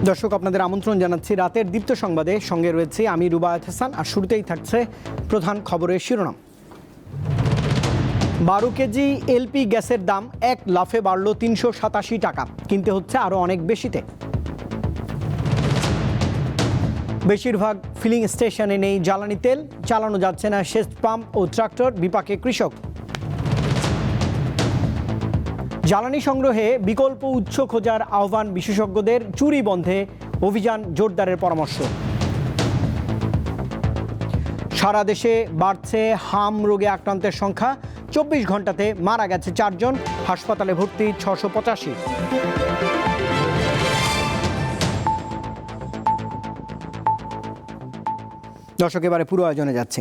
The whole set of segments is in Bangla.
দর্শক আপনাদের আমন্ত্রণ জানাচ্ছি রাতের দীপ্ত সংবাদে। সঙ্গে রয়েছে আমি রুবায়েত হাসান। আর শুরুতেই থাকছে প্রধান খবরের শিরোনাম। 12 কেজি এলপি গ্যাসের দাম এক লাফে বাড়ল 387 টাকা, কিনতে হচ্ছে আরও অনেক বেশিতে। বেশিরভাগ ফিলিং স্টেশনে নেই জ্বালানি তেল, চালানো যাচ্ছে না সেচ পাম্প ও ট্রাক্টর, বিপাকে কৃষক। জ্বালানি সংগ্রহে বিকল্প উৎস খোঁজার আহ্বান বিশেষজ্ঞদের, চুরি বন্ধে অভিযান জোরদারের পরামর্শ। সারা দেশে বাড়ছে হাম রোগে আক্রান্তের সংখ্যা, 24 ঘন্টাতে মারা গেছে 4 জন, হাসপাতালে ভর্তি 685। দর্শক, এবারে পুরো আয়োজনে যাচ্ছে।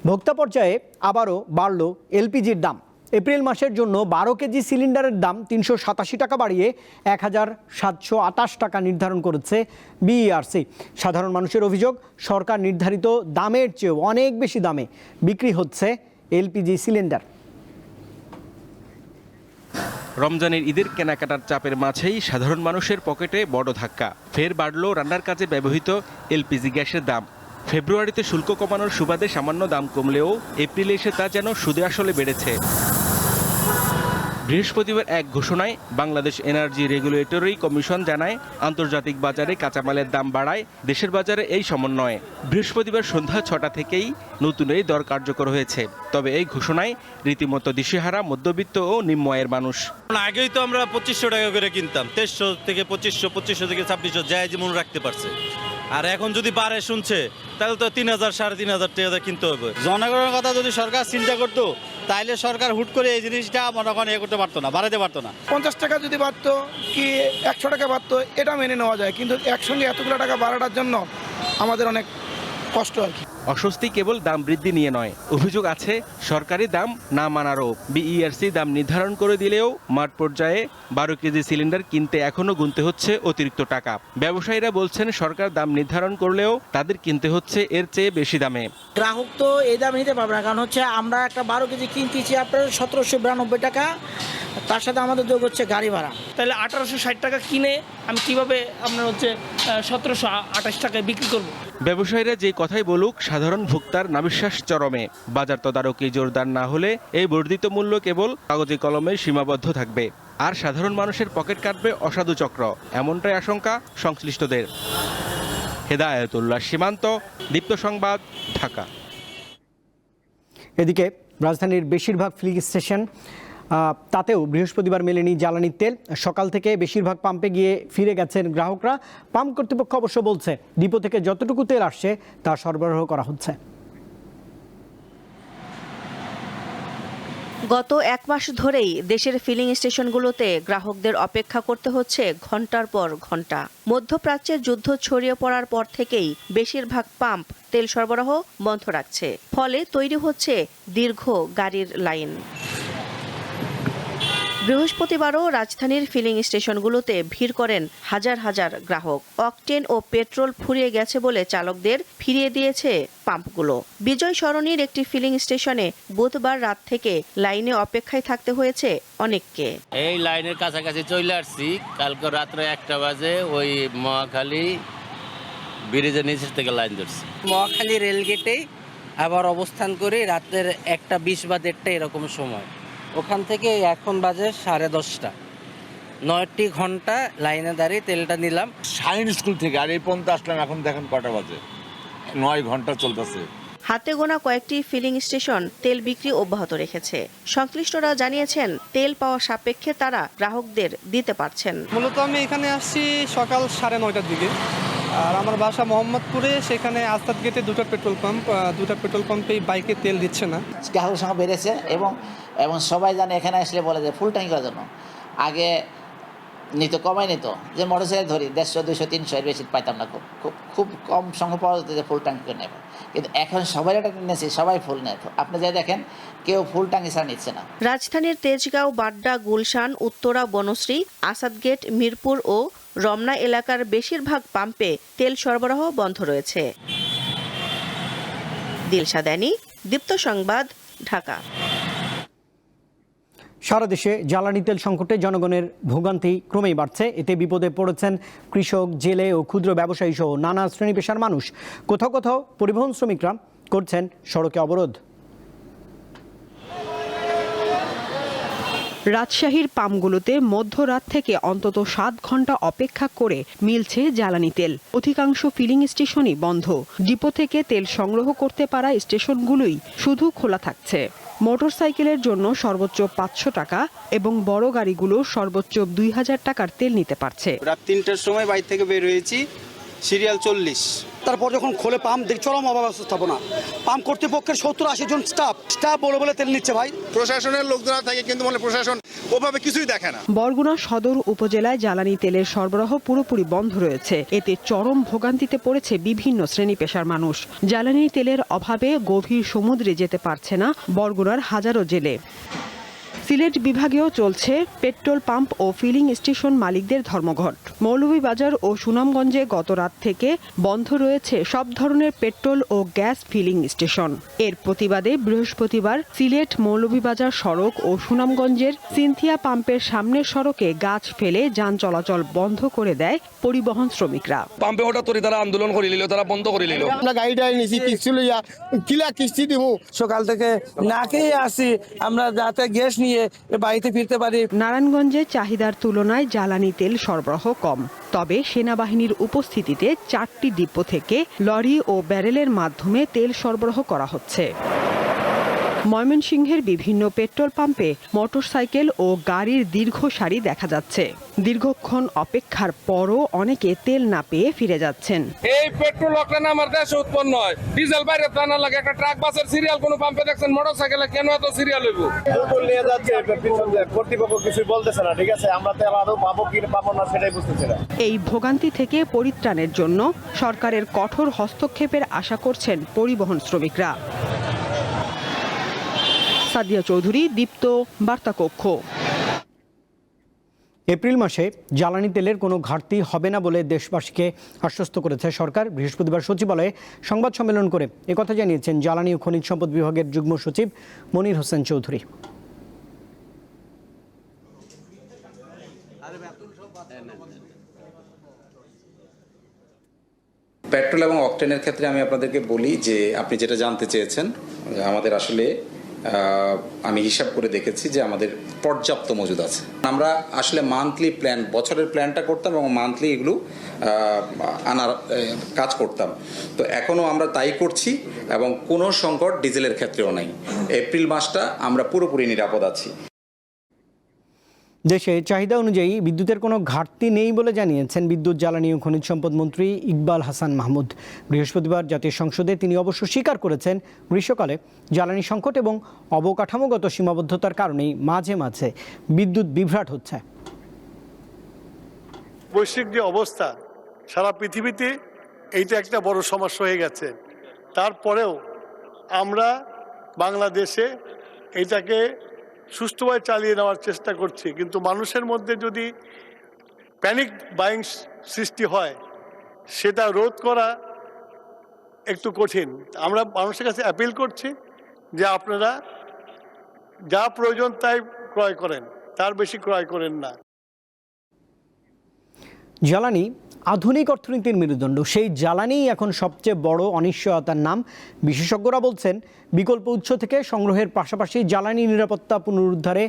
ভোক্তা পর্যায়ে আবারও বাড়ল এলপিজির দাম। এপ্রিল মাসের জন্য 12 কেজি সিলিন্ডারের দাম 387 টাকা বাড়িয়ে 1728 টাকা নির্ধারণ করেছে বিইআরসি। সাধারণ মানুষের অভিযোগ, সরকার নির্ধারিত দামের চেয়েও অনেক বেশি দামে বিক্রি হচ্ছে এলপিজি সিলিন্ডার। রমজানের ঈদের কেনাকাটার চাপের মাঝেই সাধারণ মানুষের পকেটে বড় ধাক্কা। ফের বাড়ল রান্নার কাজে ব্যবহৃত এলপিজি গ্যাসের দাম। ফেব্রুয়ারিতে শুল্ক কমানোর সুবাদে সামান্য দাম কমলেও এপ্রিলে এসে তা যেন সুদে আসলে বেড়েছে। বৃহস্পতিবার এক ঘোষণায় বাংলাদেশ এনার্জি রেগুলেটরি কমিশন জানায়, আন্তর্জাতিক বাজারে কাঁচামালের দাম বাড়ায় দেশের বাজারে এই সমন্বয়ে। বৃহস্পতিবার সন্ধ্যা 6টা থেকেই নতুন এই দর কার্যকর হয়েছে। তবে এই ঘোষণায় রীতিমতো দিশেহারা মধ্যবিত্ত ও নিম্ন আয়ের মানুষ। আগেই তো আমরা 2500 টাকা করে কিনতাম, 2300 থেকে 2500 থেকে 2600 যাই যেমন রাখতে পারছে। আর এখন যদি বাড়ে শুনছে, তাহলে তো 3000 3500 টাকা কিনতে হবে। জনগণের কথা যদি সরকার চিন্তা করতো, তাইলে সরকার হুট করে এই জিনিসটা মনে করেন করতে পারতো না, বাড়াতে পারতো না। 50 টাকা যদি বাড়তো কি 100 টাকা বাড়তো, এটা মেনে নেওয়া যায়, কিন্তু একসঙ্গে এতগুলো টাকা বাড়ানোর জন্য আমাদের অনেক কষ্ট আর কি। অস্বস্তি কেবল দাম বৃদ্ধি নিয়ে নয়, অভিযোগ আছে সরকারি দাম না মানারও। বিইআরসি দাম নির্ধারণ করে দিলেও মাঠ পর্যায়ে 12 কেজি সিলিন্ডার কিনতে এখনো গুনতে হচ্ছে অতিরিক্ত টাকা। ব্যবসায়ীরা বলছেন, সরকার দাম নির্ধারণ করলেও তাদের কিনতে হচ্ছে এর চেয়ে বেশি দামে। গ্রাহক তো এই দাম নিতে পারবে না, কারণ হচ্ছে আমরা একটা 12 কেজি কিনতেছি আপনার 1792 টাকা, তার সাথে আমাদের যোগ হচ্ছে গাড়ি ভাড়া। তাহলে 1860 টাকা কিনে আমি কিভাবে আপনার হচ্ছে 1728 টাকায় বিক্রি করব? ব্যবসায়ীরা যে কথাই বলুক, সাধারণ ভোক্তার নাবিশ্বাস চরমে। বাজার তদারকি জোরদার না হলে এই বর্ধিত মূল্য কেবল কাগজে কলমে সীমাবদ্ধ থাকবে, আর সাধারণ মানুষের পকেট কাটবে অসাধু চক্র, এমনটাই আশঙ্কা সংশ্লিষ্টদের। হেদায়েতুল্লাহ সীমান্ত, দীপ্ত সংবাদ, ঢাকা। এদিকে রাজধানীর বেশিরভাগ ফিলিং স্টেশন তাতেও বৃহস্পতিবার মেলেনি জ্বালানির তেল। সকাল থেকে বেশিরভাগ পাম্পে গিয়ে ফিরে গেছেন গ্রাহকরা। পাম্প কর্তৃপক্ষ অবশ্য বলছে, ডিপো থেকে যতটুকু তেল আসছে তা সরবরাহ করা হচ্ছে। গত 1 মাস ধরেই দেশের ফিলিং স্টেশনগুলোতে গ্রাহকদের অপেক্ষা করতে হচ্ছে ঘন্টার পর ঘন্টা। মধ্যপ্রাচ্যের যুদ্ধ ছড়িয়ে পড়ার পর থেকেই বেশিরভাগ পাম্প তেল সরবরাহ বন্ধ রাখছে, ফলে তৈরি হচ্ছে দীর্ঘ গাড়ির লাইন। বৃহস্পতিবারও রাজধানীর ফিলিং স্টেশনগুলোতে ভিড় করেন হাজার হাজার গ্রাহক। অকটেন ও পেট্রোল ফুরিয়ে গেছে বলে চালকদের ফিরিয়ে দিয়েছে পাম্পগুলো। বিজয় সরণির একটি ফিলিং স্টেশনে বুধবার রাত থেকে লাইনে অপেক্ষায় থাকতে হয়েছে অনেককে। এই লাইনের কাছাকাছি চলে আসছি, কালকে রাত্রে 1টা বাজে ওই মহাখালী ব্রিজের নিচের থেকে লাইন ধরছি। মহাখালী রেলগেটেই আবার অবস্থান করে রাতের 1টা 20 বা 1:30 এরকম সময়। ওখান থেকে এখন বাজে 10:30। 9টি ঘন্টা লাইনে দাঁড়িয়ে তেলটা নিলাম। শাইন স্কুল থেকে আর এই পর্যন্ত আসলাম, এখন দেখেন কটা বাজে, 9 ঘন্টা চলতেছে। হাতে গোনা কয়েকটি ফিলিং স্টেশন তেল বিক্রি অব্যাহত রেখেছে। সংশ্লিষ্টরা জানিয়েছেন, তেল পাওয়া সাপেক্ষে তারা গ্রাহকদের দিতে পারছেন। মূলত আমি এখানে আসছি সকাল 9:30টার দিকে, আর আমার বাসা মোহাম্মদপুরে। সেখানে আস্তাদ গেটে 2টা পেট্রোল পাম্প, 2টা পেট্রোল পাম্পেই বাইকে তেল দিচ্ছে না। গ্রাহকের সংখ্যা বেড়েছে এবং সবাই জানে এখানে আসলে বলে যে ফুল ট্যাঙ্ক করার জন্য। আগে নিত, কমাই নিত, যে মোটরসাইকেল ধরি 150, 200, 300 এর বেশি পাইতাম না, খুব কম সংখ্যা পাওয়া যেত যে ফুল ট্যাঙ্ক করে নেব। কিন্তু এখন সবাই এটা নিয়েছে, সবাই ফুল নেয়। তো আপনি যাই দেখেন, কেউ ফুল ট্যাঙ্ক ছাড়া নিচ্ছে না। রাজধানীর তেজগাঁও, বাড্ডা, গুলশান, উত্তরা, বনশ্রী, আসাদগেট, মিরপুর ও রমনা এলাকার বেশিরভাগ পাম্পে তেল সরবরাহ বন্ধ রয়েছে। দিলশা দানি, দীপ্ত সংবাদ, ঢাকা। সারা দেশে জ্বালানি তেল সংকটে জনগণের ভোগান্তি ক্রমেই বাড়ছে। এতে বিপদে পড়েছেন কৃষক, জেলে ও ক্ষুদ্র ব্যবসায়ী সহ নানা শ্রেণী পেশার মানুষ। কোথাও কোথাও পরিবহন শ্রমিকরা করছেন সড়কে অবরোধ। রাজশাহীর পাম্পগুলোতে মধ্যরাত থেকে অন্তত 7 ঘন্টা অপেক্ষা করে মিলছে জ্বালানি তেল। অধিকাংশ ফিলিং স্টেশনই বন্ধ। ডিপো থেকে তেল সংগ্রহ করতে পারা স্টেশনগুলোই শুধু খোলা থাকছে। মোটরসাইকেলের জন্য সর্বোচ্চ 500 টাকা এবং বড় গাড়িগুলো সর্বোচ্চ 2000 টাকার তেল নিতে পারছে। রাত 3টার সময় বাড়ি থেকে বের হয়েছি, সিরিয়াল 40। তারপর যখন খোলে পাম্প দেখি চরম অভাব ব্যবস্থাপনা। পাম্প কর্তৃপক্ষের 70-80 জন স্টাফ বলে তেল নিচ্ছে ভাই। প্রশাসনের লোকজনরা থাকে কিন্তু মানে প্রশাসন ওভাবে কিছুই দেখে না। বরগুনা সদর উপজেলায় জ্বালানি তেলের সরবরাহ পুরোপুরি বন্ধ রয়েছে। এতে চরম ভোগান্তিতে পড়েছে বিভিন্ন শ্রেণী পেশার মানুষ। জ্বালানি তেলের অভাবে গভীর সমুদ্রে যেতে পারছে না বরগুনার হাজারো জেলে। সিলেট বিভাগেও চলছে পেট্রোল পাম্প ও ফিলিং স্টেশন মালিকদের ধর্মঘট। মৌলভীবাজার ও সুনামগঞ্জে গত রাত থেকে বন্ধ রয়েছে সব ধরনের পেট্রোল ও গ্যাস ফিলিং স্টেশন। এর প্রতিবাদে বৃহস্পতিবার সিলেট মৌলভীবাজার সড়ক ও সুনামগঞ্জের সিনথিয়া পাম্পের সামনের সড়কে গাছ ফেলে যান চলাচল বন্ধ করে দেয় পরিবহন শ্রমিকরা। পাম্পে হঠাৎ করে তারা আন্দোলন করে নিল, তারা বন্ধ করে নিল। আমরা গাড়িটা নিছি কিস্তি লইয়া, কিলা কিস্তি দিব। সকাল থেকে না খেয়ে আসি আমরা, যাতে গ্যাস নিয়ে বাড়িতে ফিরতে পারি। নারায়ণগঞ্জে চাহিদার তুলনায় জ্বালানি তেল সরবরাহ কম। তবে সেনাবাহিনীর উপস্থিতিতে 4টি ডিপো থেকে লরি ও ব্যারেলের মাধ্যমে তেল সরবরাহ করা হচ্ছে। ময়মনসিংহের বিভিন্ন পেট্রোল পাম্পে মোটরসাইকেল ও গাড়ির দীর্ঘ সারি দেখা যাচ্ছে। দীর্ঘক্ষণ অপেক্ষার পরও অনেকে তেল না পেয়ে ফিরে যাচ্ছেন। এই পেট্রোল অকটেন আমার দেশে উৎপন্ন হয়, ডিজেল বাইরে টানা লাগে। একটা ট্রাক বাসের সিরিয়াল কোন পাম্পে দেখছেন? মোটরসাইকেলে কেন এত সিরিয়াল হইব? নিয়ে যাচ্ছে কর্তৃপক্ষ কিছু বলতেছে না। ঠিক আছে, আমরা তেল আদৌ পাবো কি পাবো না সেটাই বুঝতেছি না। এই ভোগান্তি থেকে পরিত্রাণের জন্য সরকারের কঠোর হস্তক্ষেপের আশা করছেন পরিবহন শ্রমিকরা। সাদিয়া চৌধুরী, দীপ্ত, বার্তা কক্ষ। এপ্রিল মাসে জ্বালানি তেলের কোনো ঘাটতি হবে না বলে দেশবাসীকে আশ্বস্ত করেছে সরকার। বৃহস্পতিবার সচিবালয়ে সংবাদ সম্মেলন করে একথা জানিয়েছেন জ্বালানি ও খনিজ সম্পদ বিভাগের যুগ্ম সচিব মনির হোসেন চৌধুরী। পেট্রোল এবং অকটেনের ক্ষেত্রে আমি আপনাদেরকে বলি যে আপনি যেটা জানতে চেয়েছেন, আমাদের আসলে আমি হিসাব করে দেখেছি যে আমাদের পর্যাপ্ত মজুদ আছে। আমরা আসলে মান্থলি প্ল্যান, বছরের প্ল্যানটা করতাম এবং মান্থলি এগুলো আনার কাজ করতাম। তো এখনও আমরা তাই করছি এবং কোনো সংকট ডিজেলের ক্ষেত্রেও নাই। এপ্রিল মাসটা আমরা পুরোপুরি নিরাপদ আছি। দেশে চাহিদা অনুযায়ী বিদ্যুতের কোনো ঘাটতি নেই বলে জানিয়েছেন বিদ্যুৎ, জ্বালানি ও খনিজ সম্পদ মন্ত্রী ইকবাল হাসান মাহমুদ। বৃহস্পতিবার জাতীয় সংসদে তিনি অবশ্য স্বীকার করেছেন গ্রীষ্মকালে জ্বালানি সংকট এবং অবকাঠামোগত সীমাবদ্ধতার কারণেই মাঝে মাঝে বিদ্যুৎ বিভ্রাট হচ্ছে। বৈশ্বিক যে অবস্থা, সারা পৃথিবীতে এইটা একটা বড় সমস্যা হয়ে গেছে। তারপরেও আমরা বাংলাদেশে এইটাকে সুষ্ঠুভাবে চালিয়ে নেওয়ার চেষ্টা করছি। কিন্তু মানুষের মধ্যে যদি প্যানিক বাইং সৃষ্টি হয়, সেটা রোধ করা একটু কঠিন। আমরা মানুষের কাছে অ্যাপিল করছি যে আপনারা যা প্রয়োজন তাই ক্রয় করেন, তার বেশি ক্রয় করেন না। জ্বালানি আধুনিক অর্থনীতির মেরুদণ্ড। সেই জ্বালানিই এখন সবচেয়ে বড় অনিশ্চয়তার নাম। বিশেষজ্ঞরা বলছেন বিকল্প উৎস থেকে সংগ্রহের পাশাপাশি জ্বালানি নিরাপত্তা পুনরুদ্ধারে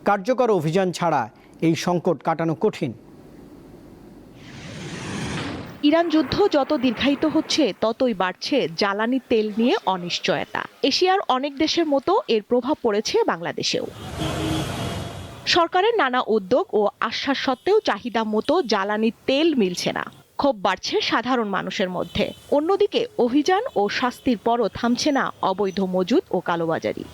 কার্যকর অভিযান ছাড়া এই সংকট কাটানো কঠিন। ইরান যুদ্ধ যত দীর্ঘায়িত হচ্ছে ততই বাড়ছে জ্বালানি তেল নিয়ে অনিশ্চয়তা। এশিয়ার অনেক দেশের মতো এর প্রভাব পড়েছে বাংলাদেশেও। সরকারের নানা উদ্যোগ ও আশ্বাস সত্ত্বেও চাহিদা মতো জ্বালানি তেল মিলছে না। ক্ষোভ বাড়ছে সাধারণ মানুষের মধ্যে। অন্যদিকে অভিযান ও শাস্তির পরও থামছে না অবৈধ মজুদ ও কালোবাজারি।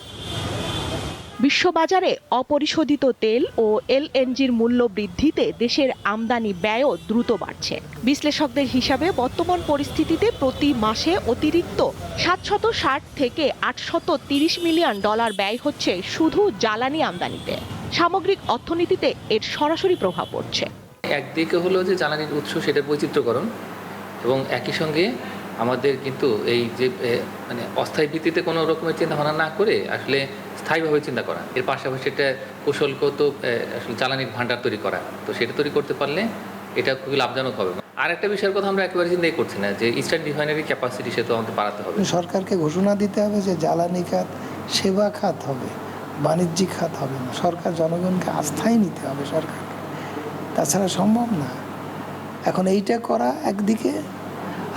বিশ্ববাজারে অপরিশোধিত তেল ও এলএনজির মূল্য বৃদ্ধিতে দেশের আমদানি ব্যয়ও দ্রুত বাড়ছে। বিশ্লেষকদের হিসাবে বর্তমান পরিস্থিতিতে প্রতি মাসে অতিরিক্ত 760 থেকে 830 মিলিয়ন ডলার ব্যয় হচ্ছে শুধু জ্বালানি আমদানিতে। সামগ্রিক অর্থনীতিতে এর সরাসরি প্রভাব পড়ছে। একদিকে হলো যে জ্বালানির উৎস, সেটার বৈচিত্র্যকরণ, এবং একই সঙ্গে আমাদের কিন্তু এই যে মানে অস্থায়ী ভিত্তিতে কোনো রকমের চিন্তা ভাবনা না করে আসলে স্থায়ীভাবে চিন্তা করা। এর পাশাপাশি এটা কৌশলগত আসলে জ্বালানির ভান্ডার তৈরি করা, তো সেটা তৈরি করতে পারলে এটা খুবই লাভজনক হবে। আর একটা বিষয়ের কথা আমরা একেবারে চিন্তাই করছি না, যে ইস্টার্ন রিফাইনারি ক্যাপাসিটি সে তো আমাদের বাড়াতে হবে। সরকারকে ঘোষণা দিতে হবে যে জ্বালানি খাত সেবা খাত হবে, বাণিজ্যিক খাত হবে না। সরকার জনগণকে আস্থায় নিতে হবে সরকারকে, তাছাড়া সম্ভব না। এখন এইটা করা একদিকে,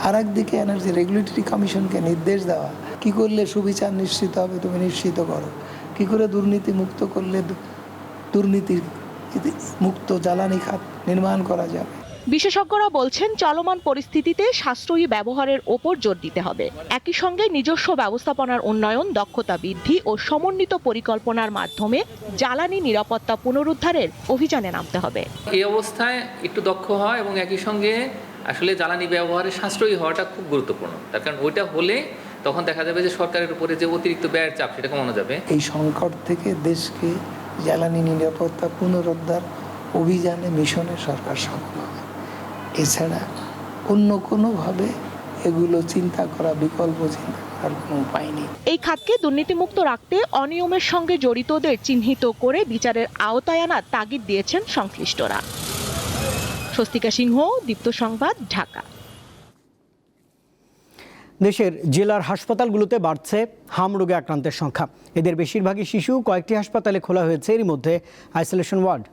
আর একদিকে এনার্জি রেগুলেটরি কমিশনকে নির্দেশ দেওয়া, কি করলে সুবিচার নিশ্চিত হবে তুমি নিশ্চিত করো, কি করে দুর্নীতি মুক্ত করলে দুর্নীতি মুক্ত জ্বালানি খাত নির্মাণ করা যাবে। বিশেষজ্ঞরা বলছেন চলমান পরিস্থিতিতে সাশ্রয়ী ব্যবহারের ওপর জোর দিতে হবে। একই সঙ্গে নিজস্ব ব্যবস্থাপনার উন্নয়ন, দক্ষতা বৃদ্ধি ও সমন্বিত পরিকল্পনার মাধ্যমে জ্বালানি নিরাপত্তা পুনরুদ্ধারের অভিযানে নামতে হবে। এই অবস্থায় একটু দক্ষ হয় এবং একই সঙ্গে আসলে জ্বালানি ব্যবহারে সাশ্রয়ী হওয়াটা খুব গুরুত্বপূর্ণ। তার কারণ ওইটা হলে তখন দেখা যাবে যে সরকারের উপরে যে অতিরিক্ত ব্যয়ের চাপ সেটা কমানো যাবে। এই সংকট থেকে দেশকে জ্বালানি নিরাপত্তা পুনরুদ্ধার অভিযানে মিশনে সরকার সফল হবে। এছাড়া অন্য কোনোভাবে এগুলো চিন্তা করা, বিকল্প চিন্তা করার কোনো উপায় নেই। এই খাতকে দুর্নীতিমুক্ত রাখতে অনিয়মের সঙ্গে জড়িতদের চিহ্নিত করে বিচারের আওতায় আনার তাগিদ দিয়েছেন সংশ্লিষ্টরা। স্বস্তিকা সিংহ, দীপ্ত সংবাদ, ঢাকা। দেশের জেলার হাসপাতালগুলোতে বাড়ছে হাম রোগে আক্রান্তের সংখ্যা। এদের বেশিরভাগই শিশু। কয়েকটি হাসপাতালে খোলা হয়েছে এরই মধ্যে আইসোলেশন ওয়ার্ড।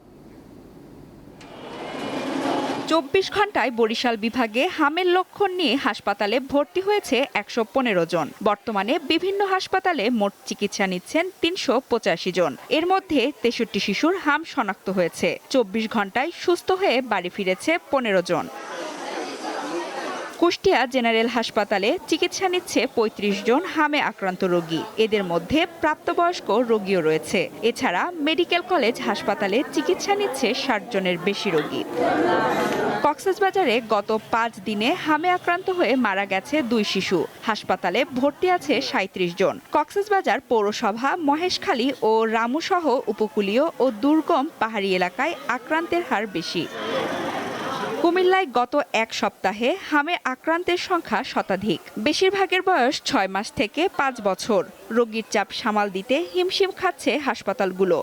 24 ঘন্টায় বরিশাল বিভাগে হামের লক্ষণ নিয়ে হাসপাতালে ভর্তি হয়েছে 115 জন। বর্তমানে বিভিন্ন হাসপাতালে মোট চিকিৎসা নিচ্ছেন 385 জন। এর মধ্যে 63 শিশুর হাম শনাক্ত হয়েছে। 24 ঘন্টায় সুস্থ হয়ে বাড়ি ফিরেছে 15 জন। কুষ্টিয়া জেনারেল হাসপাতালে চিকিৎসা নিচ্ছে 35 জন হামে আক্রান্ত রোগী। এদের মধ্যে প্রাপ্তবয়স্ক রোগীও রয়েছে। এছাড়া মেডিকেল কলেজ হাসপাতালে চিকিৎসা নিচ্ছে 60 জনের বেশি রোগী। কক্সবাজারে গত 5 দিনে হামে আক্রান্ত হয়ে মারা গেছে 2 শিশু। হাসপাতালে ভর্তি আছে 37 জন। কক্সবাজার পৌরসভা, মহেশখালী ও রামুসহ উপকূলীয় ও দুর্গম পাহাড়ি এলাকায় আক্রান্তের হার বেশি। কুমিল্লায় গত এক সপ্তাহে হামে আক্রান্তের সংখ্যা শতাধিক। বেশিরভাগের বয়স 6 মাস থেকে 5 বছর। রোগীর চাপ সামাল দিতে হিমশিম খাচ্ছে হাসপাতালগুলো।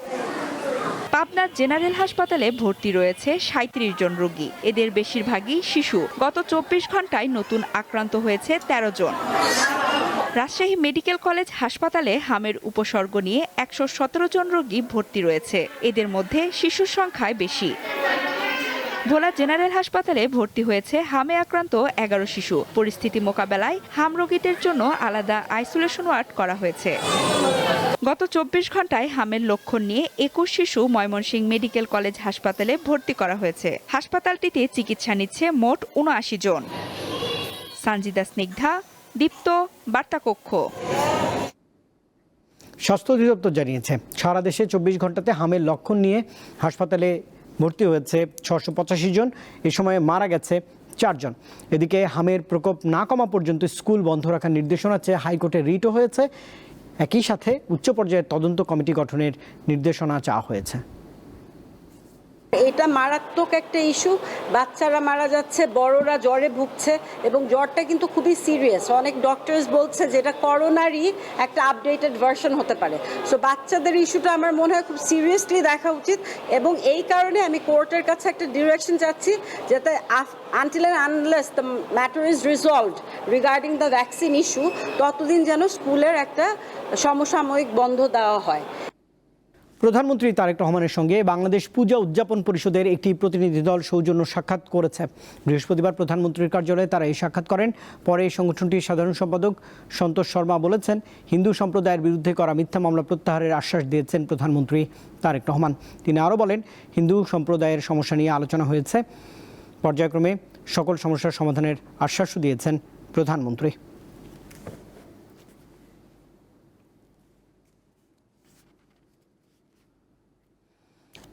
পাবনার জেনারেল হাসপাতালে ভর্তি রয়েছে 37 জন রোগী। এদের বেশিরভাগই শিশু। গত 24 ঘন্টায় নতুন আক্রান্ত হয়েছে 13 জন। রাজশাহী মেডিকেল কলেজ হাসপাতালে হামের উপসর্গ নিয়ে 117 জন রোগী ভর্তি রয়েছে। এদের মধ্যে শিশুর সংখ্যায় বেশি। ভোলা জেনারেল হাসপাতালে ভর্তি হয়েছে হামে আক্রান্ত 11 শিশু। পরিস্থিতি মোকাবেলায় হাম রোগীদের জন্য আলাদা আইসোলেশন ওয়ার্ড করা হয়েছে। গত 24 ঘন্টায় হামের লক্ষণ নিয়ে 21 শিশু ময়মনসিংহ মেডিকেল কলেজ হাসপাতালে ভর্তি করা হয়েছে। হাসপাতালটিতে চিকিৎসা নিচ্ছে মোট 79 জন। সানজিদা স্নিগ্ধা, দীপ্ত, বার্তাকক্ষ। স্বাস্থ্য অধিদপ্তর জানিয়েছে সারা দেশে 24 ঘন্টাতে হামের লক্ষণ নিয়ে হাসপাতালে ভর্তি হয়েছে 685 জন। এ সময়ে মারা গেছে 4 জন। এদিকে হামের প্রকোপ না কমা পর্যন্ত স্কুল বন্ধ রাখার নির্দেশনা চেয়ে হাইকোর্টে রিটও হয়েছে। একই সাথে উচ্চ পর্যায়ের তদন্ত কমিটি গঠনের নির্দেশনা চাওয়া হয়েছে। এটা মারাত্মক একটা ইস্যু। বাচ্চারা মারা যাচ্ছে, বড়রা জ্বরে ভুগছে এবং জ্বরটা কিন্তু খুবই সিরিয়াস। অনেক ডক্টরস বলছে যেটা করোনারই একটা আপডেটেড ভার্সন হতে পারে। সো বাচ্চাদের ইস্যুটা আমার মনে হয় খুব সিরিয়াসলি দেখা উচিত এবং এই কারণে আমি কোর্টের কাছে একটা ডিরেকশন চাচ্ছি যাতে until and unless the matter is resolved regarding the vaccine issue ততদিন যেন স্কুলের একটা সমসাময়িক বন্ধ দেওয়া হয়। প্রধানমন্ত্রী তারেক রহমানের সঙ্গে বাংলাদেশ পূজা উদযাপন পরিষদের একটি প্রতিনিধি দল সৌজন্য সাক্ষাৎ করেছে। বৃহস্পতিবার প্রধানমন্ত্রীর কার্যালয়ে তারা এই সাক্ষাৎ করেন। পরে এই সংগঠনটির সাধারণ সম্পাদক সন্তোষ শর্মা বলেছেন, হিন্দু সম্প্রদায়ের বিরুদ্ধে করা মিথ্যা মামলা প্রত্যাহারের আশ্বাস দিয়েছেন প্রধানমন্ত্রী তারেক রহমান। তিনি আরও বলেন, হিন্দু সম্প্রদায়ের সমস্যা নিয়ে আলোচনা হয়েছে। পর্যায়ক্রমে সকল সমস্যার সমাধানের আশ্বাসও দিয়েছেন প্রধানমন্ত্রী।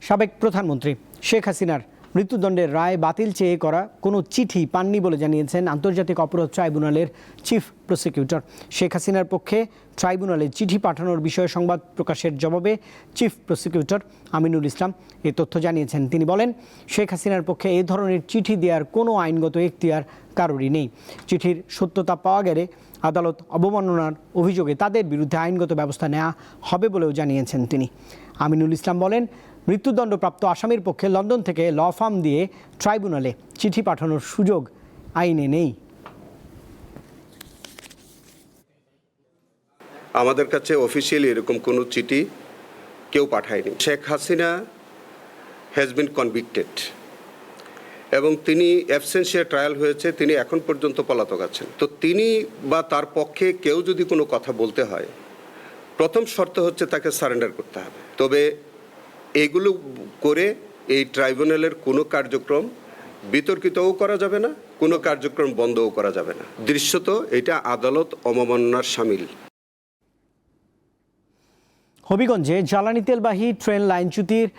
সাবেক প্রধানমন্ত্রী শেখ হাসিনার মৃত্যুদণ্ডের রায় বাতিল চেয়ে করা কোনো চিঠি পাননি বলে জানিয়েছেন আন্তর্জাতিক অপরাধ ট্রাইব্যুনালের চিফ প্রসিকিউটর। শেখ হাসিনার পক্ষে ট্রাইব্যুনালে চিঠি পাঠানোর বিষয়ে সংবাদ প্রকাশের জবাবে চিফ প্রসিকিউটর আমিনুল ইসলাম এ তথ্য জানিয়েছেন। তিনি বলেন, শেখ হাসিনার পক্ষে এই ধরনের চিঠি দেওয়ার কোনো আইনগত এখতিয়ার কারোরই নেই। চিঠির সত্যতা পাওয়া গেলে আদালত অবমাননার অভিযোগে তাদের বিরুদ্ধে আইনগত ব্যবস্থা নেওয়া হবে বলেও জানিয়েছেন তিনি। আমিনুল ইসলাম বলেন, মৃত্যুদণ্ডপ্রাপ্ত আসামির পক্ষে লন্ডন থেকে ল ফার্ম দিয়ে ট্রাইব্যুনালে চিঠি পাঠানোর সুযোগ আইনে নেই। আমাদের কাছে অফিসিয়ালি এরকম কোনো চিঠি কেউ পাঠায়নি। Sheikh Hasina has been convicted এবং তিনি অ্যাবসেন্সিয়া ট্রায়াল হয়েছে, তিনি এখন পর্যন্ত পলাতক আছেন। তো তিনি বা তার পক্ষে কেউ যদি কোনো কথা বলতে হয়, প্রথম শর্ত হচ্ছে তাকে সারেন্ডার করতে হবে। তবে এগুলো করে এই ট্রাইব্যুনালের কোনো কার্যক্রম বিতর্কিতও করা যাবে না, কোনো কার্যক্রম বন্ধও করা যাবে না। দৃশ্যত এটা আদালত অবমাননার শামিল। হবিগঞ্জে জ্বালানি তেলবাহী ট্রেন লাইনচ্যুতির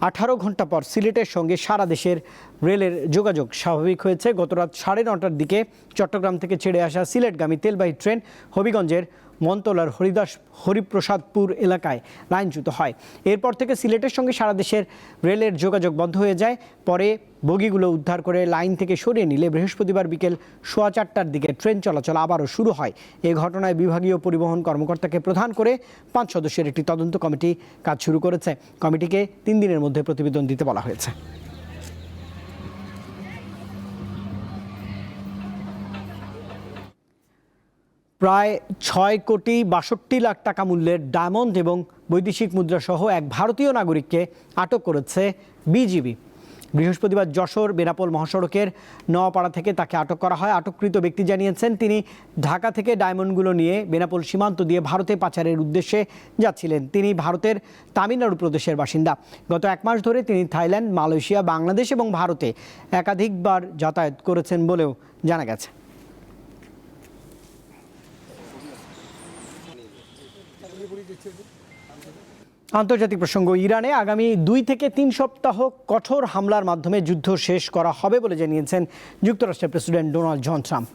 18 ঘন্টা পর সিলেটের সঙ্গে সারা দেশের রেলের যোগাযোগ স্বাভাবিক হয়েছে। গতরাত 9:30টার দিকে চট্টগ্রাম থেকে ছেড়ে আসা সিলেটগামী তেলবাহী ট্রেন হবিগঞ্জের মন্তলার হরিপ্রসাদপুর এলাকায় লাইনচ্যুত হয়। এরপর থেকে সিলেটের সঙ্গে সারা দেশের রেলের যোগাযোগ বন্ধ হয়ে যায়। পরে বগিগুলো উদ্ধার করে লাইন থেকে সরিয়ে নিলে বৃহস্পতিবার বিকেল 4:15টার দিকে ট্রেন চলাচল আবারও শুরু হয়। এ ঘটনায় বিভাগীয় পরিবহন কর্মকর্তাকে প্রধান করে 5 সদস্যের একটি তদন্ত কমিটি কাজ শুরু করেছে। কমিটিকে 3 দিনের মধ্যে প্রতিবেদন দিতে বলা হয়েছে। প্রায় 6,62,00,000 টাকা মূল্যের ডায়মন্ড এবং বৈদেশিক মুদ্রাসহ এক ভারতীয় নাগরিককে আটক করেছে বিজিবি। বৃহস্পতিবার যশোর বেনাপোল মহাসড়কের নওয়াপাড়া থেকে তাকে আটক করা হয়। আটককৃত ব্যক্তি জানিয়েছেন, তিনি ঢাকা থেকে ডায়মন্ডগুলো নিয়ে বেনাপোল সীমান্ত দিয়ে ভারতে পাচারের উদ্দেশ্যে যাচ্ছিলেন। তিনি ভারতের তামিলনাড়ু প্রদেশের বাসিন্দা। গত 1 মাস ধরে তিনি থাইল্যান্ড, মালয়েশিয়া, বাংলাদেশ এবং ভারতে একাধিকবার যাতায়াত করেছেন বলেও জানা গেছে। আন্তর্জাতিক প্রসঙ্গ, ইরানে আগামী 2 থেকে 3 সপ্তাহ কঠোর হামলার মাধ্যমে যুদ্ধ শেষ করা হবে বলে জানিয়েছেন যুক্তরাষ্ট্রের প্রেসিডেন্ট ডোনাল্ড জন ট্রাম্প।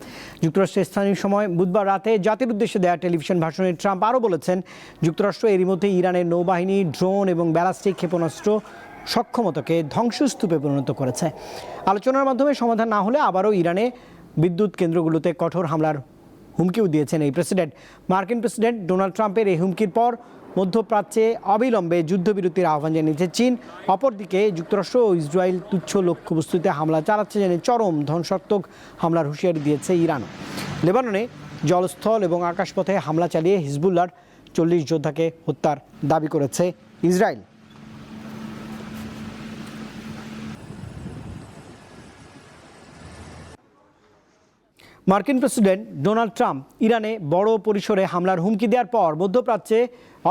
যুক্তরাষ্ট্রের স্থানীয় সময় বুধবার রাতে জাতির উদ্দেশ্যে দেওয়া টেলিভিশন ভাষণে ট্রাম্প আরও বলেছেন, যুক্তরাষ্ট্র এরই মধ্যে ইরানের নৌবাহিনী, ড্রোন এবং ব্যালিস্টিক ক্ষেপণাস্ত্র সক্ষমতাকে ধ্বংসস্তূপে পরিণত করেছে। আলোচনার মাধ্যমে সমাধান না হলে আবারও ইরানে বিদ্যুৎ কেন্দ্রগুলোতে কঠোর হামলার হুমকিও দিয়েছেন এই প্রেসিডেন্ট। মার্কিন প্রেসিডেন্ট ডোনাল্ড ট্রাম্পের এই হুমকির পর মধ্যপ্রাচ্যে অবিলম্বে যুদ্ধবিরতির আহ্বান জানিয়েছে চীন। অপরদিকে যুক্তরাষ্ট্র ও ইসরায়েল তুচ্ছ লক্ষ্যবস্তুতে হামলা চালাচ্ছে জেনে চরম ধ্বংসাত্মক হামলার হুঁশিয়ারি দিয়েছে ইরান। লেবাননে জলস্থল এবং আকাশপথে হামলা চালিয়ে হিজবুল্লাহর 40 যোদ্ধাকে হত্যার দাবি করেছে ইসরায়েল। মার্কিন প্রেসিডেন্ট ডোনাল্ড ট্রাম্প ইরানে বড় পরিসরে হামলার হুমকি দেওয়ার পর মধ্যপ্রাচ্যে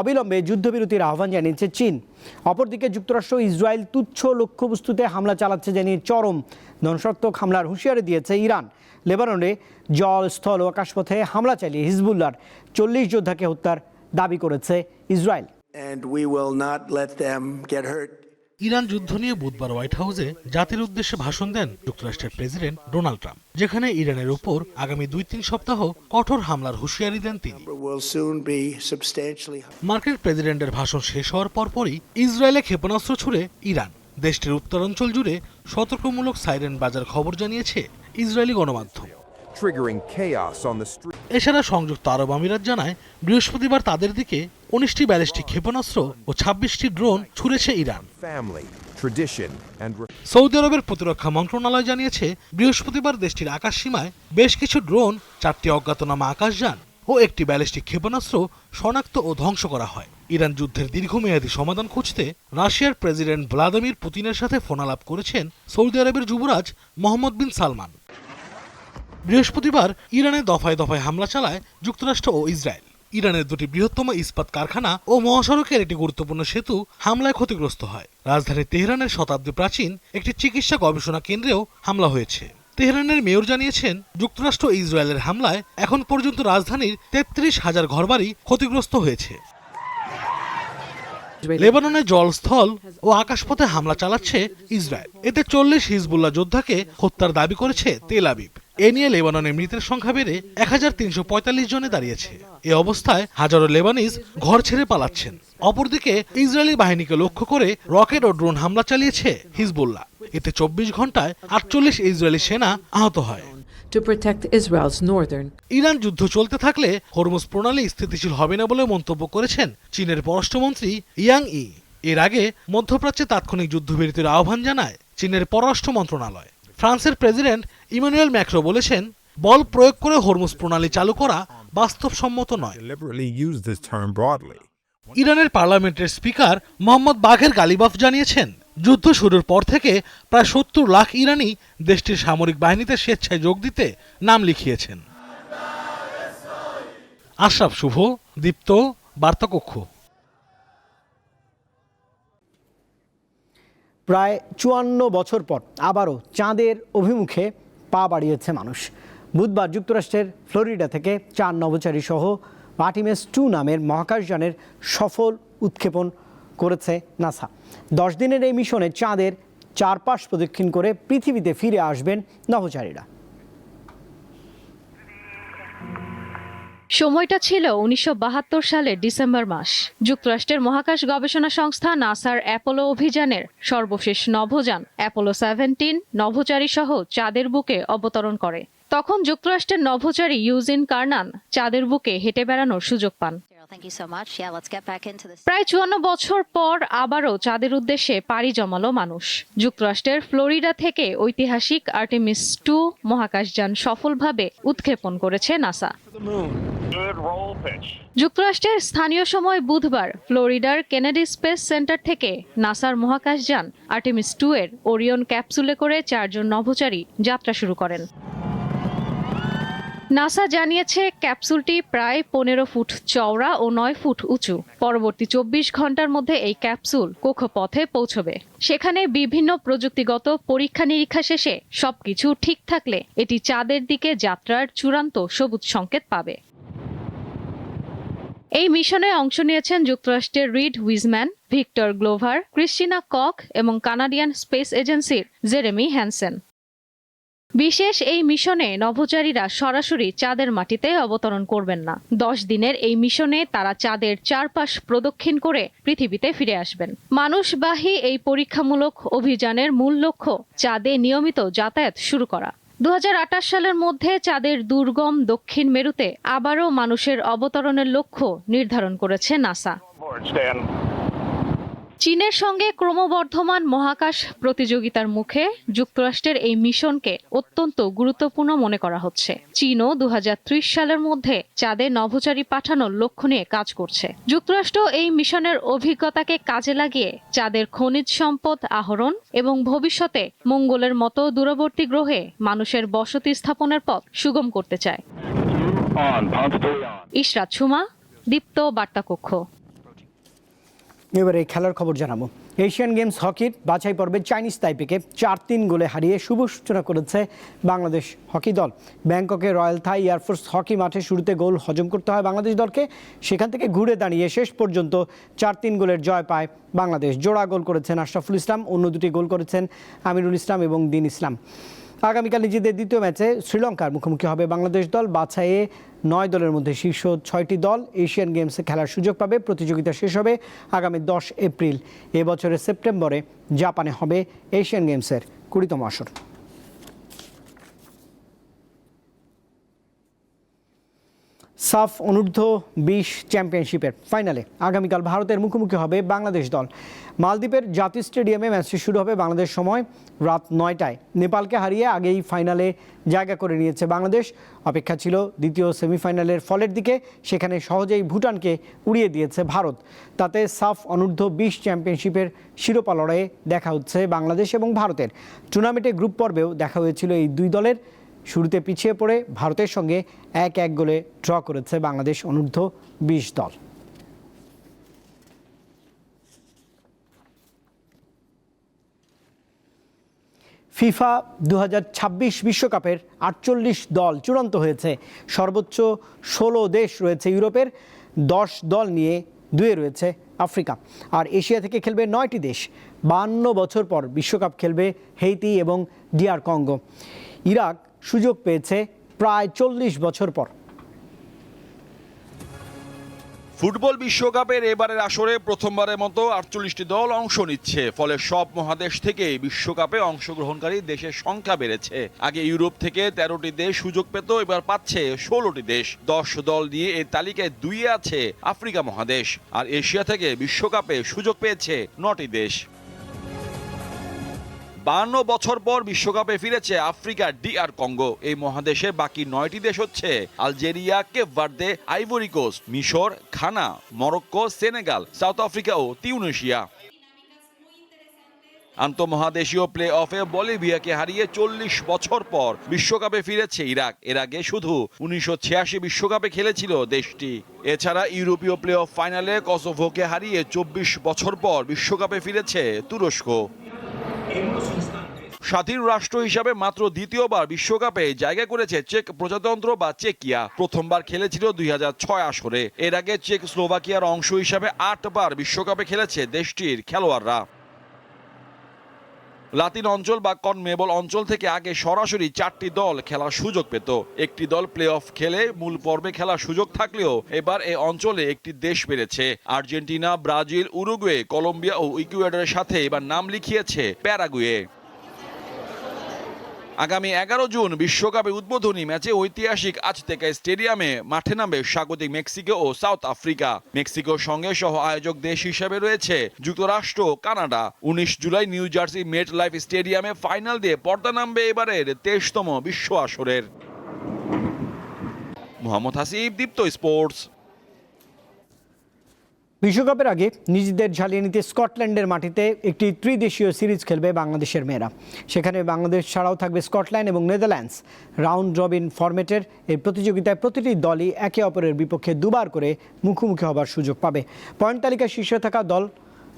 অবিলম্বে যুদ্ধবিরতির আহ্বান জানিয়েছে চীন। অপরদিকে যুক্তরাষ্ট্র ইসরায়েল তুচ্ছ লক্ষ্যবস্তুতে হামলা চালাচ্ছে জানিয়ে চরম ধ্বংসাত্মক হামলার হুঁশিয়ারি দিয়েছে ইরান। লেবাননে জল, স্থল ও আকাশপথে হামলা চালিয়ে হিজবুল্লাহর 40 যোদ্ধাকে হত্যার দাবি করেছে ইসরায়েল। ইরান যুদ্ধ নিয়ে বুধবার হোয়াইট হাউসে জাতির উদ্দেশ্যে ভাষণ দেন যুক্তরাষ্ট্রের প্রেসিডেন্ট ডোনাল্ড ট্রাম্প, যেখানে ইরানের উপর আগামী 2-3 সপ্তাহ কঠোর হামলার হুঁশিয়ারি দেন তিনি। মার্কিন প্রেসিডেন্টের ভাষণ শেষ হওয়ার পরপরই ইসরায়েলে ক্ষেপণাস্ত্র ছুড়ে ইরান। দেশটির উত্তরাঞ্চল জুড়ে সতর্কমূলক সাইরেন বাজার খবর জানিয়েছে ইসরায়েলি গণমাধ্যম। এছাড়া সংযুক্ত আরব আমিরাত জানায়, বৃহস্পতিবার তাদের দিকে 19টি ব্যালিস্টিক ক্ষেপণাস্ত্র ও 26টি ড্রোন ছুড়েছে ইরান। সৌদি আরবের প্রতিরক্ষা মন্ত্রণালয় জানিয়েছে, বৃহস্পতিবার দেশটির আকাশ সীমায় বেশ কিছু ড্রোন, 4টি অজ্ঞাতনামা আকাশযান ও একটি ব্যালিস্টিক ক্ষেপণাস্ত্র শনাক্ত ও ধ্বংস করা হয়। ইরান যুদ্ধের দীর্ঘমেয়াদী সমাধান খুঁজতে রাশিয়ার প্রেসিডেন্ট ভ্লাদিমির পুতিনের সাথে ফোনালাপ করেছেন সৌদি আরবের যুবরাজ মোহাম্মদ বিন সালমান। বৃহস্পতিবার ইরানে দফায় দফায় হামলা চালায় যুক্তরাষ্ট্র ও ইসরায়েল। ইরানের 2টি বৃহত্তম ইস্পাত কারখানা ও মহাসড়কের একটি গুরুত্বপূর্ণ সেতু হামলায় ক্ষতিগ্রস্ত হয়। রাজধানী তেহরানের শতাব্দী প্রাচীন একটি চিকিৎসা গবেষণা কেন্দ্রেও হামলা হয়েছে। তেহরানের মেয়র জানিয়েছেন, যুক্তরাষ্ট্র ও ইসরায়েলের হামলায় এখন পর্যন্ত রাজধানীর 33,000 ঘরবাড়ি ক্ষতিগ্রস্ত হয়েছে। লেবাননে জলস্থল ও আকাশপথে হামলা চালাচ্ছে ইসরায়েল। এতে 40 হিজবুল্লাহ যোদ্ধাকে হত্যার দাবি করেছে তেল আবিব। এ নিয়ে লেবাননের মৃতের সংখ্যা বেড়ে 1345 জনে দাঁড়িয়েছে। এ অবস্থায় হাজারো লেবানিজ ঘর ছেড়ে পালাচ্ছেন। অপরদিকে ইসরায়েলি বাহিনীকে লক্ষ্য করে রকেট ও ড্রোন হামলা চালিয়েছে হিজবুল্লাহ। এতে 24 ঘন্টায় 48 ইসরায়েলি সেনা আহত হয়। To protect Israel's northern. Iran যুদ্ধ চলতে থাকলে হরমুজ প্রণালী স্থিতিশীল হবে না বলে মন্তব্য করেছেন চীনের পররাষ্ট্রমন্ত্রী ইয়াং ই। এর আগে মধ্যপ্রাচ্যে তাৎক্ষণিক যুদ্ধবিরতির আহ্বান জানায় চীনের পররাষ্ট্র মন্ত্রণালয়। ফ্রান্সের প্রেসিডেন্ট ইমানুয়েল ম্যাক্রো বলেছেন, বল প্রয়োগ করে হরমুজ প্রণালী চালু করা বাস্তবসম্মত নয়। ইরানের পার্লামেন্টের স্পিকার মোহাম্মদ বাঘের গালিবাফ জানিয়েছেন, যুদ্ধ শুরুর পর থেকে প্রায় 70 লাখ ইরানি দেশটির সামরিক বাহিনীতে স্বেচ্ছায় যোগ দিতে নাম লিখিয়েছেন। আশরাফ শুভ, দীপ্ত, বার্তাকক্ষ। প্রায় 54 বছর পর আবারও চাঁদের অভিমুখে পা বাড়িয়েছে মানুষ। বুধবার যুক্তরাষ্ট্রের ফ্লোরিডা থেকে 4 নভোচারী সহ আর্টেমিস 2 নামের মহাকাশযানের সফল উৎক্ষেপণ করেছে নাসা। 10 দিনের এই মিশনে চাঁদের চারপাশ প্রদক্ষিণ করে পৃথিবীতে ফিরে আসবেন নভোচারীরা। সময়টা ছিল 1972 সালের ডিসেম্বর মাস। যুক্তরাষ্ট্রের মহাকাশ গবেষণা সংস্থা নাসার অ্যাপোলো অভিযানের সর্বশেষ নভোযান অ্যাপোলো 17 নভোচারী সহ চাঁদের বুকে অবতরণ করে। তখন যুক্তরাষ্ট্রের নভোচারী ইউজিন কার্নান চাঁদের বুকে হেঁটে বেড়ানোর সুযোগ পান। প্রায় 54 বছর পর আবারও চাঁদের উদ্দেশ্যে পাড়ি জমালো মানুষ। যুক্তরাষ্ট্রের ফ্লোরিডা থেকে ঐতিহাসিক আর্টেমিস 2 মহাকাশযান সফলভাবে উৎক্ষেপণ করেছে নাসা। যুক্তরাষ্ট্রের স্থানীয় সময় বুধবার ফ্লোরিডার কেনেডি স্পেস সেন্টার থেকে নাসার মহাকাশযান আর্টেমিস 2 এর ওরিয়ন ক্যাপসুলে করে 4 জন নভোচারী যাত্রা শুরু করেন। নাসা জানিয়েছে ক্যাপসুলটি প্রায় 15 ফুট চওড়া ও 9 ফুট উঁচু। পরবর্তী 24 ঘন্টার মধ্যে এই ক্যাপসুল কক্ষপথে পৌঁছবে। সেখানে বিভিন্ন প্রযুক্তিগত পরীক্ষা নিরীক্ষা শেষে সবকিছু ঠিক থাকলে এটি চাঁদের দিকে যাত্রার চূড়ান্ত সবুজ সংকেত পাবে। এই মিশনে অংশ নিয়েছেন যুক্তরাষ্ট্রের Reid Wiseman, Victor Glover, Christina Koch এবং কানাডিয়ান স্পেস এজেন্সির জেরেমি হ্যানসেন। বিশেষ এই মিশনে নভোচারীরা সরাসরি চাঁদের মাটিতে অবতরণ করবেন না। 10 দিনের এই মিশনে তারা চাঁদের চারপাশ প্রদক্ষিণ করে পৃথিবীতে ফিরে আসবেন। মানুষবাহী এই পরীক্ষামূলক অভিযানের মূল লক্ষ্য চাঁদে নিয়মিত যাতায়াত শুরু করা। 2028 সালের মধ্যে চাঁদের দুর্গম দক্ষিণ মেরুতে আবারও মানুষের অবতরণের লক্ষ্য নির্ধারণ করেছে নাসা। চীনের সঙ্গে ক্রমবর্ধমান মহাকাশ প্রতিযোগিতার মুখে যুক্তরাষ্ট্রের এই মিশনকে অত্যন্ত গুরুত্বপূর্ণ মনে করা হচ্ছে। চীনও 2030 সালের মধ্যে চাঁদে নভোচারী পাঠানোর লক্ষ্য নিয়ে কাজ করছে। যুক্তরাষ্ট্র এই মিশনের অভিজ্ঞতাকে কাজে লাগিয়ে চাঁদের খনিজ সম্পদ আহরণ এবং ভবিষ্যতে মঙ্গলের মতো দূরবর্তী গ্রহে মানুষের বসতি স্থাপনের পথ সুগম করতে চায়। ইশরাত সুমা, দীপ্ত, বার্তাকক্ষ। এবারে খেলার খবর জানাবো। এশিয়ান গেমস হকির বাছাই পর্বে চাইনিজ তাইপেকে 4-3 গোলে হারিয়ে শুভ সূচনা করেছে বাংলাদেশ হকি দল। ব্যাংককের রয়্যাল থাই এয়ারফোর্স হকি মাঠে শুরুতে গোল হজম করতে হয় বাংলাদেশ দলকে। সেখান থেকে ঘুরে দাঁড়িয়ে শেষ পর্যন্ত 4-3 গোলের জয় পায় বাংলাদেশ। জোড়া গোল করেছেন আশরাফুল ইসলাম, অন্য দুটি গোল করেছেন আমিরুল ইসলাম এবং দিন ইসলাম। আগামীকাল নিজেদের দ্বিতীয় ম্যাচে শ্রীলঙ্কার মুখোমুখি হবে বাংলাদেশ দল। বাছাইয়ে 9 দলের মধ্যে শীর্ষ 6টি দল এশিয়ান গেমসে খেলার সুযোগ পাবে। প্রতিযোগিতা শেষ হবে আগামী 10 এপ্রিল। এবছরের সেপ্টেম্বরে জাপানে হবে এশিয়ান গেমসের 20তম আসর। সাফ অনূর্ধ্ব 20 চ্যাম্পিয়নশিপের ফাইনালে আগামীকাল ভারতের মুখোমুখি হবে বাংলাদেশ দল। মালদ্বীপের জাতীয় স্টেডিয়ামে ম্যাচটি শুরু হবে বাংলাদেশ সময় রাত 9টায়। নেপালকে হারিয়ে আগেই ফাইনালে জায়গা করে নিয়েছে বাংলাদেশ। অপেক্ষা ছিল দ্বিতীয় সেমিফাইনালের ফলের দিকে, সেখানে সহজেই ভুটানকে উড়িয়ে দিয়েছে ভারত। তাতে সাফ অনূর্ধ্ব 20 চ্যাম্পিয়নশিপের শিরোপা লড়াইয়ে দেখা হচ্ছে বাংলাদেশ এবং ভারতের। টুর্নামেন্টে গ্রুপ পর্বেও দেখা হয়েছিল এই দুই দলের। শুরুতে পিছিয়ে পড়ে ভারতের সঙ্গে 1-1 গোলে ড্র করেছে বাংলাদেশ অনূর্ধ্ব 20 দল। ফিফা 2026 বিশ্বকাপের 48 দল চূড়ান্ত হয়েছে। সর্বোচ্চ 16 দেশ রয়েছে ইউরোপের। 10 দল নিয়ে 2-এ রয়েছে আফ্রিকা। আর এশিয়া থেকে খেলবে 9টি দেশ। 52 বছর পর বিশ্বকাপ খেলবে হেইতি এবং ডিআর কঙ্গো। ইরাক সুযোগ পেয়েছে প্রায় 40 বছর পর। ফুটবল বিশ্বকাপের এবারের আসরে প্রথমবারের মতো 48টি দল অংশ নিচ্ছে। ফলে সব মহাদেশ থেকে বিশ্বকাপে অংশগ্রহণকারী দেশের সংখ্যা বেড়েছে। আগে ইউরোপ থেকে 13টি দেশ সুযোগ পেত, এবার পাচ্ছে 16টি দেশ। 10 দল নিয়ে এই তালিকায় 2-এ আছে আফ্রিকা মহাদেশ। আর এশিয়া থেকে বিশ্বকাপে সুযোগ পেয়েছে 9টি দেশ। 52 বছর পর বিশ্বকাপে ফিরেছে আফ্রিকা ডিআর কঙ্গো। এই মহাদেশে বাকি 9টি দেশ হচ্ছে Algeria, Cape Verde, Ivory Coast, মিশর, Ghana, Morocco, Senegal, South Africa ও তিউনিসিয়া। আন্তঃমহাদেশীয় প্লে অফে বলিভিয়াকে হারিয়ে 40 বছর পর বিশ্বকাপে ফিরেছে ইরাক। এর আগে শুধু 1986 বিশ্বকাপে খেলেছিল দেশটি। এছাড়া ইউরোপীয় প্লে অফ ফাইনালে কসোভোকে হারিয়ে 24 বছর পর বিশ্বকাপে ফিরেছে তুরস্ক। স্বাধীন রাষ্ট্র হিসাবে মাত্র দ্বিতীয়বার বিশ্বকাপে জায়গা করেছে চেক প্রজাতন্ত্র বা চেকিয়া। প্রথমবার খেলেছিল 2006 আসরে। এর আগে চেক স্লোভাকিয়ার অংশ হিসাবে 8 বার বিশ্বকাপে খেলেছে দেশটির খেলোয়াড়রা। লাতিন অঞ্চল বা কনমেবল অঞ্চল থেকে আগে সরাসরি 4টি দল খেলার সুযোগ পেত। একটি দল প্লে অফ খেলে মূল পর্বে খেলার সুযোগ থাকলেও এবার এই অঞ্চলে একটি দেশ বেড়েছে। আর্জেন্টিনা, ব্রাজিল, উরুগুয়ে, কলম্বিয়া ও ইকুয়েডরের সাথে এবার নাম লিখিয়েছে প্যারাগুয়ে। আগামী 11 জুন বিশ্বকাপে উদ্বোধনী ম্যাচে ঐতিহাসিক আজতেকা স্টেডিয়ামে মাঠে নামবে স্বাগতিক মেক্সিকো ও সাউথ আফ্রিকা। মেক্সিকোর সঙ্গে সহ আয়োজক দেশ হিসেবে রয়েছে যুক্তরাষ্ট্র, কানাডা। 19 জুলাই নিউ জার্সি মেট লাইফ স্টেডিয়ামে ফাইনাল দিয়ে পর্দা নামবে এবারের 23তম বিশ্ব আসরের। মোহাম্মদ হাসিব, দীপ্ত স্পোর্টস। বিশ্বকাপের আগে নিজেদের ঝালিয়ে নিতে স্কটল্যান্ডের মাটিতে একটি ত্রিদেশীয় সিরিজ খেলবে বাংলাদেশের মেয়েরা। সেখানে বাংলাদেশ ছাড়াও থাকবে স্কটল্যান্ড এবং নেদারল্যান্ডস। রাউন্ড রবিন ফরম্যাটের এই প্রতিযোগিতায় প্রতিটি দলই একে অপরের বিপক্ষে দুবার করে মুখোমুখি হবার সুযোগ পাবে। পয়েন্ট তালিকায় শীর্ষে থাকা দল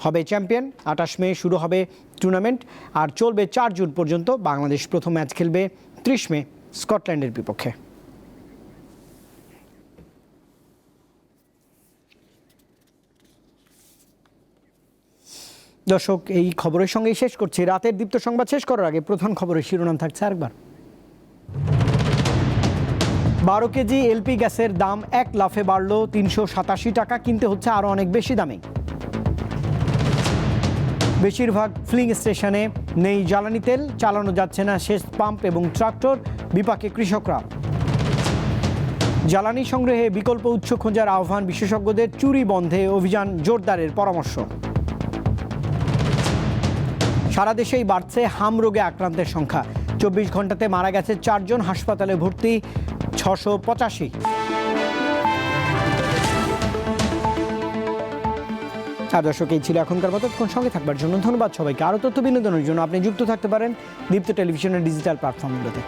হবে চ্যাম্পিয়ন। 28 মে শুরু হবে টুর্নামেন্ট আর চলবে 4 জুন পর্যন্ত। বাংলাদেশ প্রথম ম্যাচ খেলবে 30 মে স্কটল্যান্ডের বিপক্ষে। দর্শক, এই খবরের সঙ্গেই শেষ করছি। রাতের দীপ্ত সংবাদ শেষ করার আগে প্রধান খবরের শিরোনাম থাকছে আরেকবার। 12 কেজি এলপি গ্যাসের দাম এক লাফে বাড়ল 387 টাকা। কিনতে হচ্ছে আরও অনেক বেশি দামে। বেশিরভাগ ফিলিং স্টেশনে নেই জ্বালানি তেল, চালানো যাচ্ছে না সেচ পাম্প এবং ট্রাক্টর, বিপাকে কৃষকরা। জ্বালানি সংগ্রহে বিকল্প উৎস খোঁজার আহ্বান বিশেষজ্ঞদের। চুরি বন্ধে অভিযান জোরদারের পরামর্শ। সারা দেশেই বাড়ছে হাম রোগে আক্রান্তের সংখ্যা। 24 ঘন্টাতে মারা গেছে 4 জন, হাসপাতালে ভর্তি 685। আর দর্শক, এই ছিল এখনকার মতো। সঙ্গে থাকবার জন্য ধন্যবাদ সবাইকে। আরও তথ্য বিনোদনের জন্য আপনি যুক্ত থাকতে পারেন দীপ্ত টেলিভিশনের ডিজিটাল প্ল্যাটফর্মগুলোতে।